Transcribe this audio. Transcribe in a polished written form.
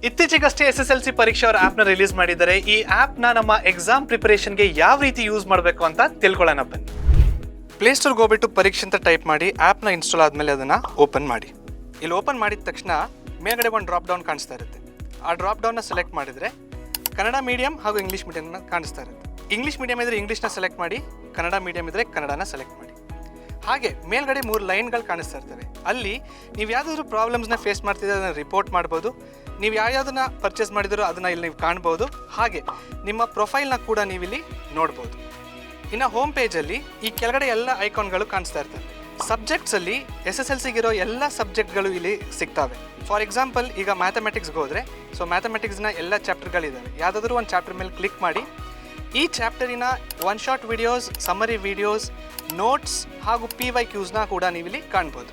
ಇತ್ತೀಚೆಗಷ್ಟೇ SSLC ಪರೀಕ್ಷೆ ಅವರ ಆಪ್ನ ರಿಲೀಸ್ ಮಾಡಿದ್ದಾರೆ. ಈ ಆಪ್ನ ನಮ್ಮ ಎಕ್ಸಾಮ್ ಪ್ರಿಪರೇಷನ್ಗೆ ಯಾವ ರೀತಿ ಯೂಸ್ ಮಾಡಬೇಕು ಅಂತ ತಿಳ್ಕೊಳ್ಳೋಣ ಬನ್ನಿ. ಪ್ಲೇಸ್ಟೋರ್ಗೆ ಹೋಗ್ಬಿಟ್ಟು ಪರೀಕ್ಷೆ ಅಂತ ಟೈಪ್ ಮಾಡಿ ಆ್ಯಪ್ನ ಇನ್ಸ್ಟಾಲ್ ಆದಮೇಲೆ ಅದನ್ನು ಓಪನ್ ಮಾಡಿ. ಇಲ್ಲಿ ಓಪನ್ ಮಾಡಿದ ತಕ್ಷಣ ಮೇಲ್ಗಡೆ ಒಂದು ಡ್ರಾಪ್ ಡೌನ್ ಕಾಣಿಸ್ತಾ ಇರುತ್ತೆ. ಆ ಡ್ರಾಪ್ ಡೌನ್ನ ಸೆಲೆಕ್ಟ್ ಮಾಡಿದರೆ ಕನ್ನಡ ಮೀಡಿಯಂ ಹಾಗೂ ಇಂಗ್ಲೀಷ್ ಮೀಡಿಯಂನ ಕಾಣಿಸ್ತಾ ಇರುತ್ತೆ. ಇಂಗ್ಲೀಷ್ ಮೀಡಿಯಂ ಇದ್ದರೆ ಇಂಗ್ಲೀಷ್ನ ಸೆಲೆಕ್ಟ್ ಮಾಡಿ, ಕನ್ನಡ ಮೀಡಿಯಂ ಇದ್ದರೆ ಕನ್ನಡನ ಸೆಲೆಕ್ಟ್ ಮಾಡಿ. ಹಾಗೆ ಮೇಲ್ಗಡೆ 3 ಲೈನ್ಗಳು ಕಾಣಿಸ್ತಾ ಇರ್ತವೆ. ಅಲ್ಲಿ ನೀವು ಯಾವುದಾದ್ರೂ ಪ್ರಾಬ್ಲಮ್ಸ್ನ ಫೇಸ್ ಮಾಡ್ತಿದ್ರೆ ಅದನ್ನು ರಿಪೋರ್ಟ್ ಮಾಡ್ಬೋದು. ನೀವು ಯಾವ್ಯಾವುದನ್ನ ಪರ್ಚೇಸ್ ಮಾಡಿದಿರೋ ಅದನ್ನು ಇಲ್ಲಿ ನೀವು ಕಾಣ್ಬೋದು. ಹಾಗೆ ನಿಮ್ಮ ಪ್ರೊಫೈಲ್ನ ಕೂಡ ನೀವಿಲ್ಲಿ ನೋಡ್ಬೋದು. ಇನ್ನು ಹೋಮ್ ಪೇಜಲ್ಲಿ ಈ ಕೆಳಗಡೆ ಎಲ್ಲ ಐಕಾನ್ಗಳು ಕಾಣಿಸ್ತಾ ಇರ್ತವೆ. ಸಬ್ಜೆಕ್ಟ್ಸಲ್ಲಿ SSLCಗಿರೋ ಎಲ್ಲ ಸಬ್ಜೆಕ್ಟ್ಗಳು ಇಲ್ಲಿ ಸಿಗ್ತವೆ. ಫಾರ್ ಎಕ್ಸಾಂಪಲ್, ಈಗ ಮ್ಯಾಥಮೆಟಿಕ್ಸ್ಗೆ ಹೋದರೆ ಮ್ಯಾಥಮೆಟಿಕ್ಸ್ನ ಎಲ್ಲ ಚಾಪ್ಟರ್ಗಳಿದ್ದಾವೆ. ಯಾವುದಾದ್ರೂ ಒಂದು ಚಾಪ್ಟರ್ ಮೇಲೆ ಕ್ಲಿಕ್ ಮಾಡಿ ಈ ಚಾಪ್ಟರಿನ 1 shot videos, summary videos, notes ಹಾಗೂ PYQsನ ಕೂಡ ನೀವಿಲ್ಲಿ ಕಾಣ್ಬೋದು.